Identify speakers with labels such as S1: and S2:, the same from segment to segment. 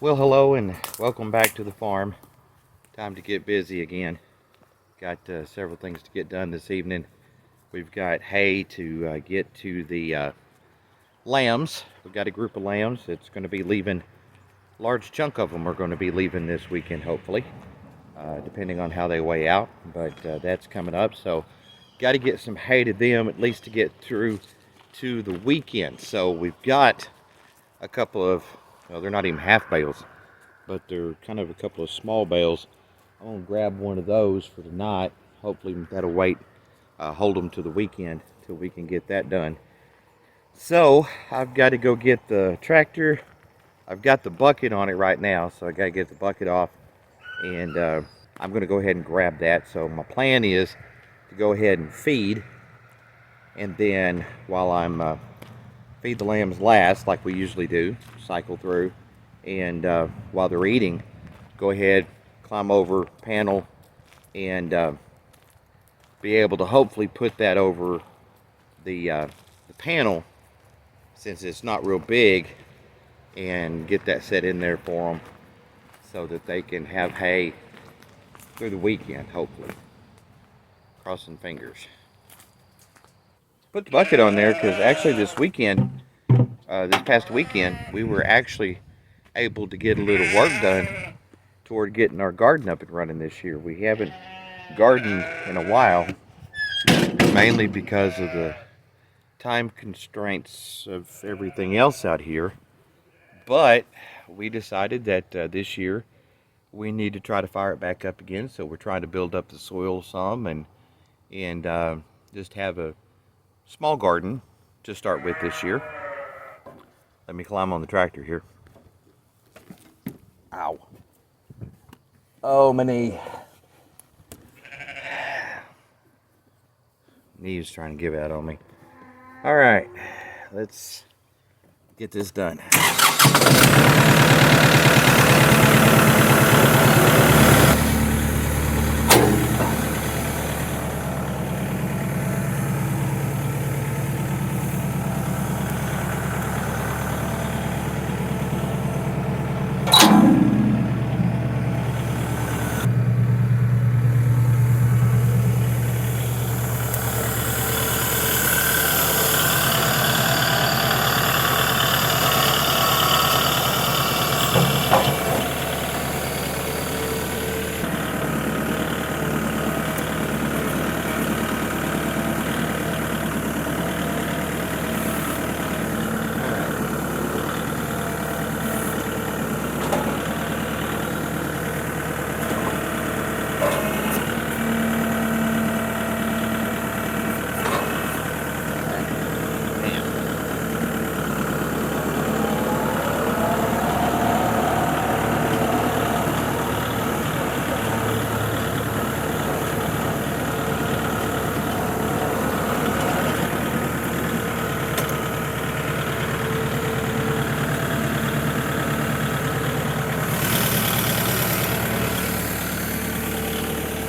S1: Well, hello and welcome back to the farm. Time to get busy again. Got several things to get done this evening. We've got hay to get to the lambs. We've got a group of lambs. It's going to be leaving. A large chunk of them are going to be leaving this weekend, hopefully, depending on how they weigh out. But that's coming up. So got to get some hay to them, at least to get through to the weekend. So we've got a couple of, well, they're not even half bales, but they're kind of a couple of small bales. I'm going to grab one of those for tonight. Hopefully that'll wait, hold them to the weekend till we can get that done. So I've got to go get the tractor. I've got the bucket on it right now, so I got to get the bucket off, and I'm going to go ahead and grab that. So my plan is to go ahead and feed, and then while I'm feed the lambs last, like we usually do, cycle through, and while they're eating, go ahead, climb over panel, and be able to hopefully put that over the panel, since it's not real big, and get that set in there for them so that they can have hay through the weekend, hopefully. Crossing fingers. Put the bucket on there because actually this weekend, this past weekend, we were actually able to get a little work done toward getting our garden up and running this year. We haven't gardened in a while, mainly because of the time constraints of everything else out here. But we decided that this year we need to try to fire it back up again. So we're trying to build up the soil some and just have a small garden to start with this year. Let me climb on the tractor here. Ow. Oh, my knee. Knee's trying to give out on me. All right, let's get this done.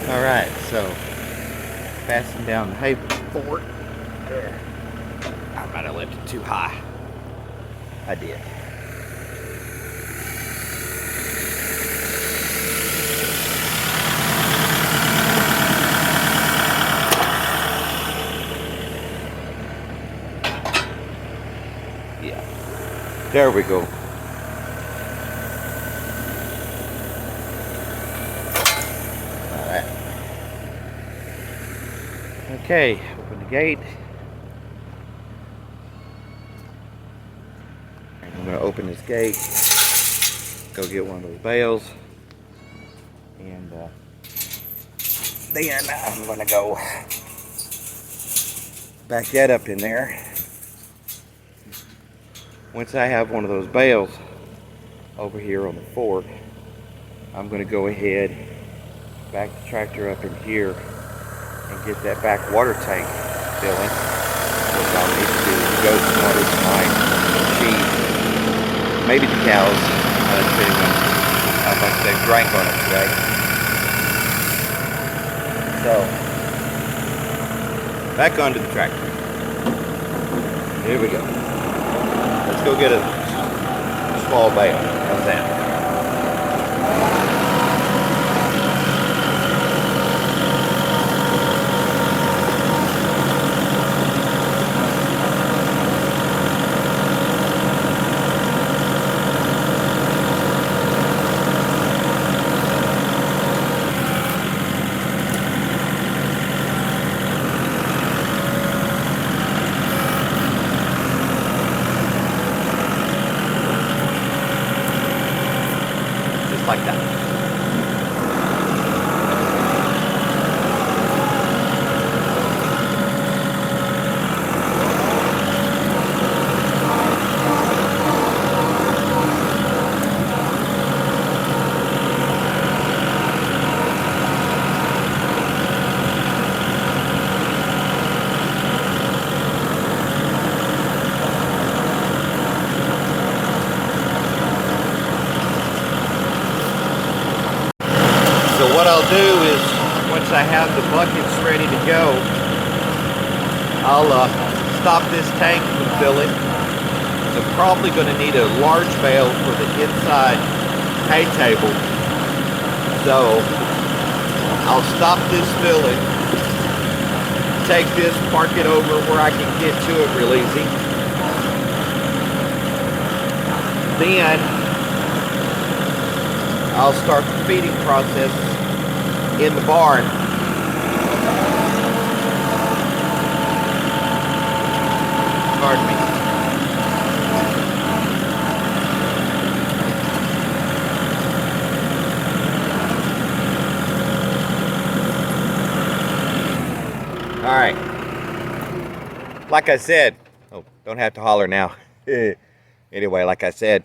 S1: Alright, so passing down the hay fork. There. I might have left it too high. I did. Yeah. There we go. Okay, open the gate. I'm going to open this gate, go get one of those bales, and then I'm going to go back that up in there. Once I have one of those bales over here on the fork, I'm going to go ahead, back the tractor up in here, and get that back water tank filling. What I'll need to do is go some water to my sheep, maybe the cows, depending on how much they've drank on it today. So, back onto the tractor. Here we go. Let's go get a small bale. How's that? just like that. So what I'll do is, once I have the buckets ready to go, I'll stop this tank from filling. So I'm probably going to need a large bale for the inside hay table. So I'll stop this filling, take this, park it over where I can get to it real easy. Then I'll start the feeding process in the barn. Pardon me. All right. Like I said, oh, don't have to holler now. Anyway, like I said,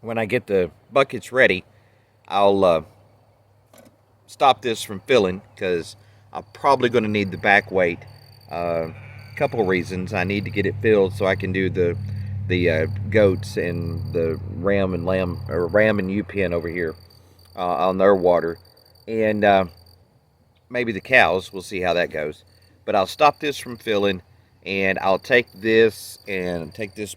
S1: when I get the buckets ready, I'll stop this from filling because I'm probably going to need the back weight. Couple of reasons. I need to get it filled so I can do the goats and the ram and ewe pen over here on their water, and maybe the cows. We'll see how that goes. But I'll stop this from filling, and I'll take this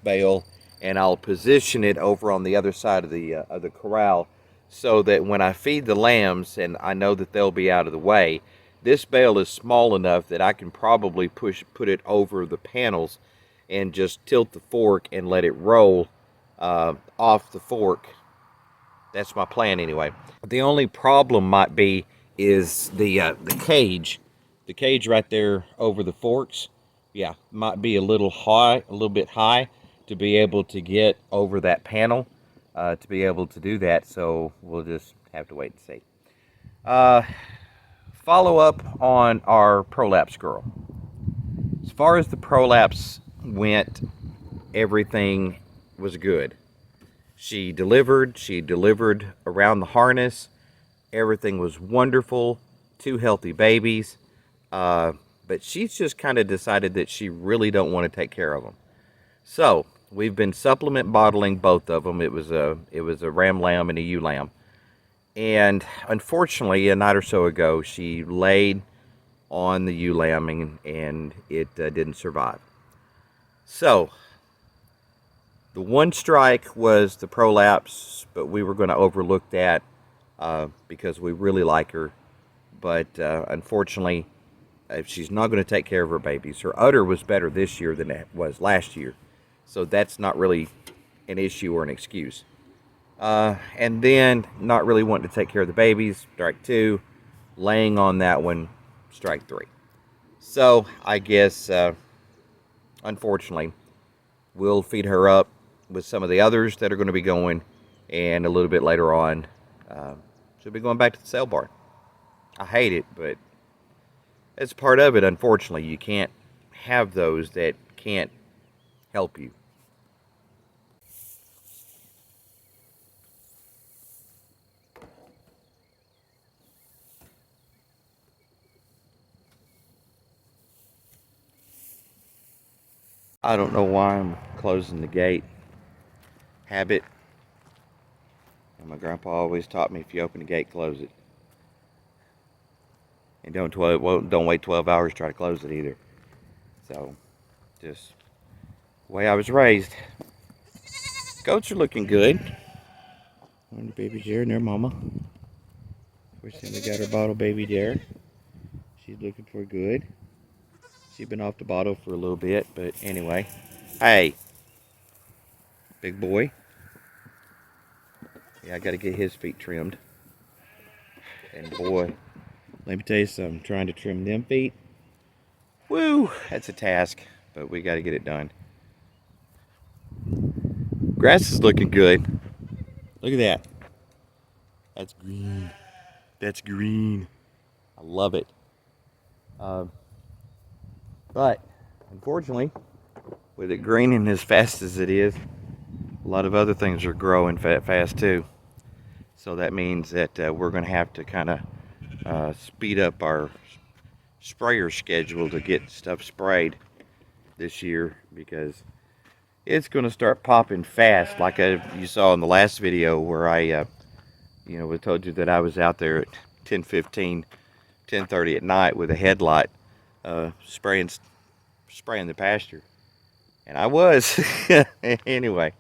S1: bale, and I'll position it over on the other side of the corral, so that when I feed the lambs, and I know that they'll be out of the way, this bale is small enough that I can probably put it over the panels and just tilt the fork and let it roll off the fork. That's my plan anyway. The only problem might be is the cage. The cage right there over the forks, yeah, might be a little bit high to be able to get over that panel, to be able to do that. So we'll just have to wait and see. Follow up on our prolapse girl. As far as the prolapse went, everything was good. She delivered around the harness. Everything was wonderful. 2 healthy babies. But she's just kind of decided that she really don't want to take care of them. So we've been supplement bottling both of them. It was a ram lamb and a ewe lamb. And unfortunately, a night or so ago, she laid on the ewe lamb and it didn't survive. So the one strike was the prolapse, but we were going to overlook that because we really like her. But unfortunately, she's not going to take care of her babies. Her udder was better this year than it was last year. So that's not really an issue or an excuse. And then not really wanting to take care of the babies, strike 2. Laying on that one, strike 3. So I guess, unfortunately, we'll feed her up with some of the others that are going to be going. And a little bit later on, she'll be going back to the sale barn. I hate it, but it's part of it, unfortunately. You can't have those that can't help you. I don't know why I'm closing the gate. Habit. And my grandpa always taught me, if you open the gate, close it. And don't wait 12 hours to try to close it either. So, just the way I was raised. Goats are looking good. One of the babies there and their mama. Of course, then we got our bottle baby there. She's looking for good. She's been off the bottle for a little bit, but anyway. Hey, big boy. Yeah, I got to get his feet trimmed. And boy, let me tell you something. Trying to trim them feet, woo, that's a task, but we got to get it done. Grass is looking good. Look at that. That's green. That's green. I love it. But unfortunately, with it greening as fast as it is, a lot of other things are growing fast too. So that means that we're going to have to kind of speed up our sprayer schedule to get stuff sprayed this year, because it's going to start popping fast, like you saw in the last video where I told you that I was out there at 10:15, 10:30 at night with a headlight spraying the pasture. And I was. Anyway.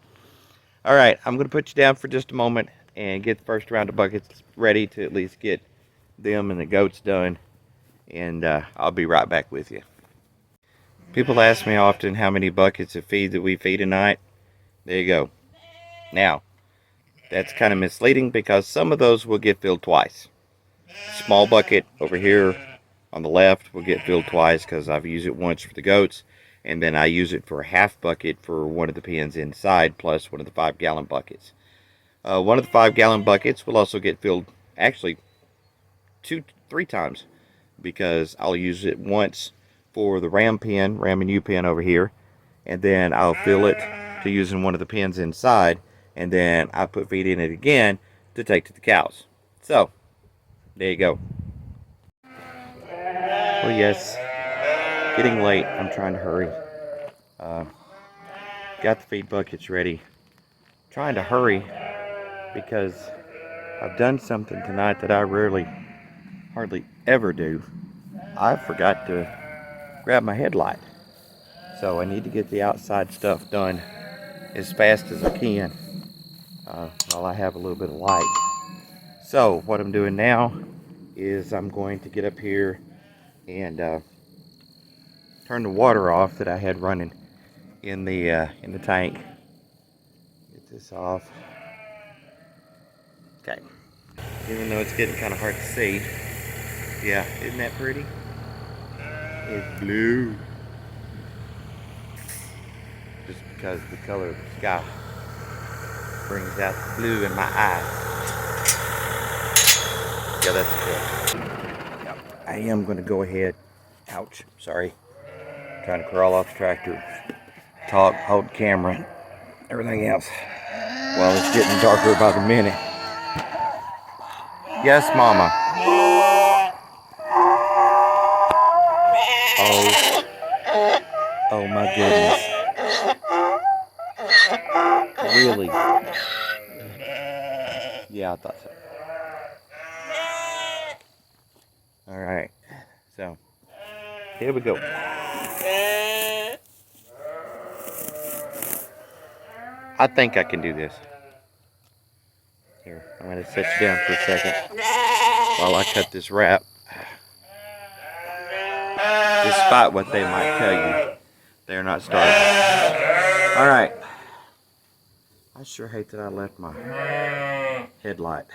S1: All right, I'm going to put you down for just a moment and get the first round of buckets ready to at least get them and the goats done. And I'll be right back with you. People ask me often how many buckets of feed that we feed a night. There you go. Now, that's kind of misleading because some of those will get filled twice. Small bucket over here on the left will get filled twice because I've used it once for the goats, and then I use it for a half bucket for one of the pens inside, plus one of the 5-gallon buckets. One of the 5-gallon buckets will also get filled actually 2-3 times, because I'll use it once for the ram and ewe pen over here, and then I'll fill it to use in one of the pens inside, and then I put feed in it again to take to the cows. So there you go. Well, yes, getting late. I'm trying to hurry. Got the feed buckets ready. Trying to hurry because I've done something tonight that I hardly ever do. I forgot to grab my headlight. So I need to get the outside stuff done as fast as I can while I have a little bit of light. So what I'm doing now is I'm going to get up here and turn the water off that I had running in the tank. Get this off. Okay. Even though it's getting kind of hard to see. Yeah, isn't that pretty? It's blue. Just because the color of the sky brings out the blue in my eyes. Yeah, that's good. Yep. I am going to go ahead. Ouch, sorry. Trying to crawl off the tractor. Talk, hold the camera, everything else. While it's getting darker by the minute. Yes, Mama. Oh my goodness. Really? Yeah, I thought so. Alright, so here we go. I think I can do this. Here, I'm going to set you down for a second while I cut this wrap. Despite what they might tell you, they're not starving. Alright. I sure hate that I left my headlight.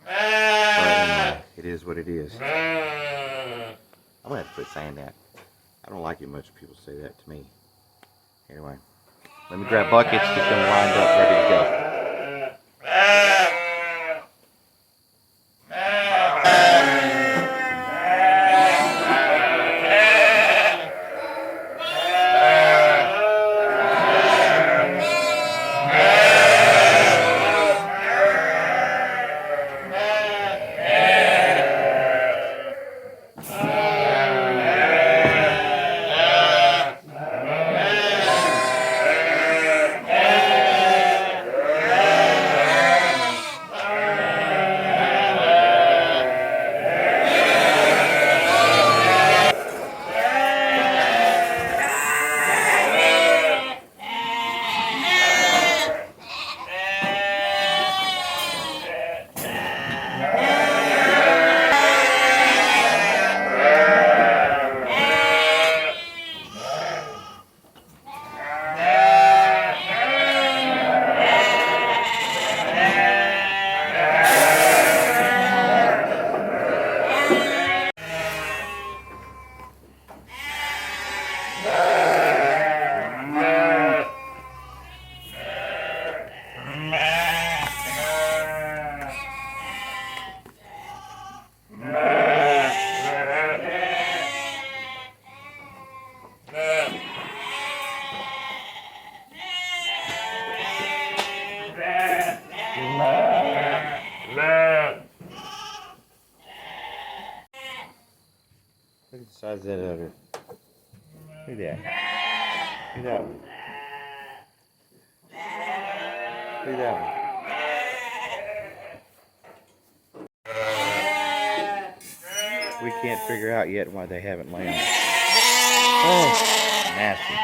S1: But anyway, it is what it is. I'm going to have to quit saying that. I don't like it much when people say that to me. Anyway, let me grab buckets, get them lined up, ready to go. that other? Look at that. Look at that one. Look at that one. We can't figure out yet why they haven't landed. Oh, nasty.